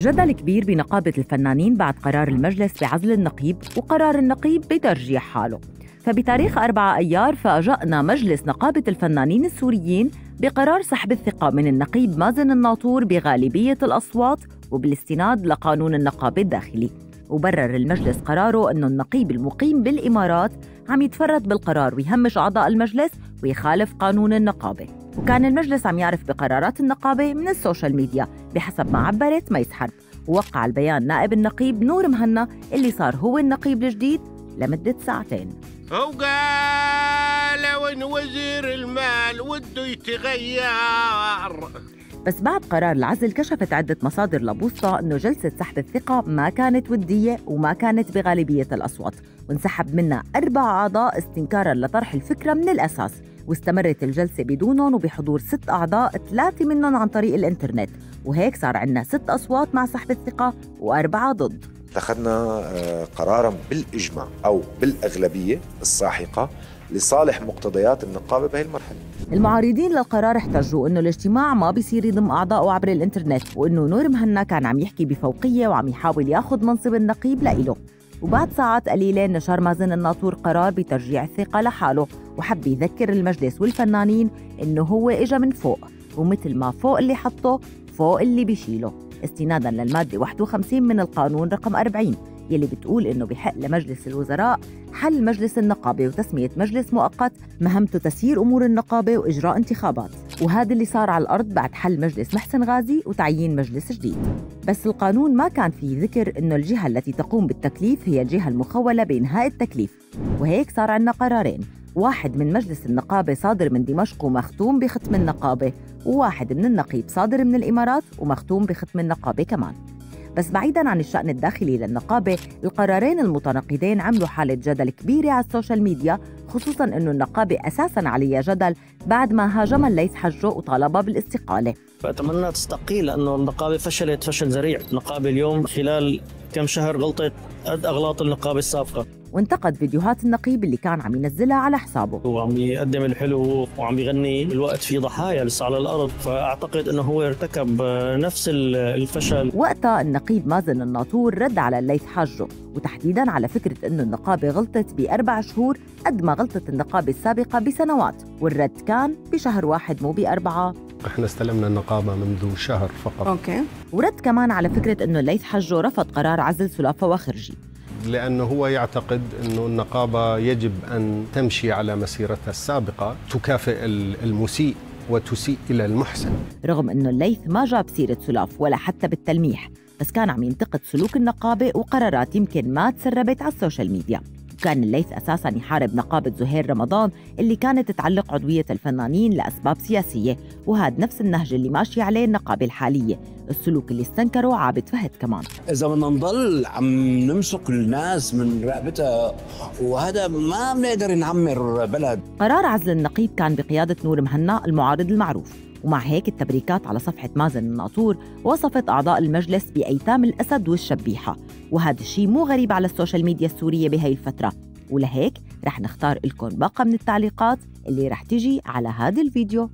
جدل كبير بنقابة الفنانين بعد قرار المجلس بعزل النقيب وقرار النقيب بترجيح حاله. فبتاريخ 4 أيار فاجأنا مجلس نقابة الفنانين السوريين بقرار سحب الثقة من النقيب مازن الناطور بغالبية الأصوات وبالاستناد لقانون النقابة الداخلي. وبرر المجلس قراره أنه النقيب المقيم بالإمارات عم يتفرد بالقرار ويهمش أعضاء المجلس ويخالف قانون النقابة. وكان المجلس عم يعرف بقرارات النقابة من السوشيال ميديا بحسب ما عبرت ميس حرب. ووقع البيان نائب النقيب نور مهنا اللي صار هو النقيب الجديد لمدة 2 ساعات. وقال وين وزير المال وده يتغير. بس بعد قرار العزل كشفت عدة مصادر لبوسطة أنه جلسة سحب الثقة ما كانت ودية وما كانت بغالبية الأصوات، وانسحب منها 4 أعضاء استنكاراً لطرح الفكرة من الأساس. واستمرت الجلسة بدونهم وبحضور 6 أعضاء، 3 منهم عن طريق الإنترنت، وهيك صار عندنا 6 أصوات مع سحب الثقة و4 ضد. اتخذنا قرارا بالإجماع أو بالأغلبية الساحقة لصالح مقتضيات النقابة بهي المرحلة. المعارضين للقرار احتجوا انه الاجتماع ما بيصير يضم اعضائه عبر الانترنت، وانه نور مهنا كان عم يحكي بفوقية وعم يحاول ياخذ منصب النقيب لإله. وبعد ساعات قليلة نشر مازن الناطور قرار بترجيع الثقة لحاله، وحب يذكر المجلس والفنانين انه هو اجا من فوق، ومثل ما فوق اللي حطه فوق اللي بيشيله، استنادا للمادة 51 من القانون رقم 40 يلي بتقول إنه بحق لمجلس الوزراء حل مجلس النقابة وتسمية مجلس مؤقت مهمته تسيير أمور النقابة وإجراء انتخابات. وهذا اللي صار على الأرض بعد حل مجلس محسن غازي وتعيين مجلس جديد. بس القانون ما كان فيه ذكر إنه الجهة التي تقوم بالتكليف هي الجهة المخولة بإنهاء التكليف، وهيك صار عندنا قرارين، واحد من مجلس النقابة صادر من دمشق ومختوم بختم النقابة، وواحد من النقيب صادر من الإمارات ومختوم بختم النقابة كمان. بس بعيداً عن الشأن الداخلي للنقابة، القرارين المتناقضين عملوا حالة جدل كبيرة على السوشيال ميديا، خصوصاً أنه النقابة أساساً عليها جدل بعد ما هاجم الليث حجو وطالبها بالاستقالة. فأتمنى تستقيل لأنه النقابة فشلت فشل ذريع. النقابة اليوم خلال كم شهر غلطت قد أغلاط النقابة السابقة. وانتقد فيديوهات النقيب اللي كان عم ينزلها على حسابه، وعم يقدم الحلو وعم يغني بالوقت في ضحايا لسه على الأرض، فأعتقد أنه هو ارتكب نفس الفشل. وقتها النقيب مازن الناطور رد على الليث حجو، وتحديداً على فكرة أنه النقابة غلطت ب4 شهور قد ما غلطت النقابة السابقة بسنوات، والرد كان بشهر واحد مو ب4. احنا استلمنا النقابة منذ شهر فقط. اوكي. ورد كمان على فكرة أنه الليث حجو رفض قرار عزل سلافة وخرجي، لأنه هو يعتقد أنه النقابة يجب أن تمشي على مسيرتها السابقة، تكافئ المسيء وتسيء إلى المحسن. رغم أنه الليث ما جاب سيرة سلاف ولا حتى بالتلميح، بس كان عم ينتقد سلوك النقابة وقرارات يمكن ما تسربت على السوشيال ميديا. وكان الليث أساساً يحارب نقابة زهير رمضان اللي كانت تعلق عضوية الفنانين لأسباب سياسية، وهذا نفس النهج اللي ماشي عليه النقابة الحالية، السلوك اللي استنكره عابد فهد كمان. إذا بدنا نضل عم نمسك الناس من رقبتها وهذا ما بنقدر نعمر بلد. قرار عزل النقيب كان بقيادة نور مهنا المعارض المعروف، ومع هيك التبريكات على صفحة مازن الناطور وصفت أعضاء المجلس بأيتام الأسد والشبيحة، وهذا الشيء مو غريب على السوشيال ميديا السورية بهاي الفترة. ولهيك رح نختار لكم باقة من التعليقات اللي رح تجي على هذا الفيديو.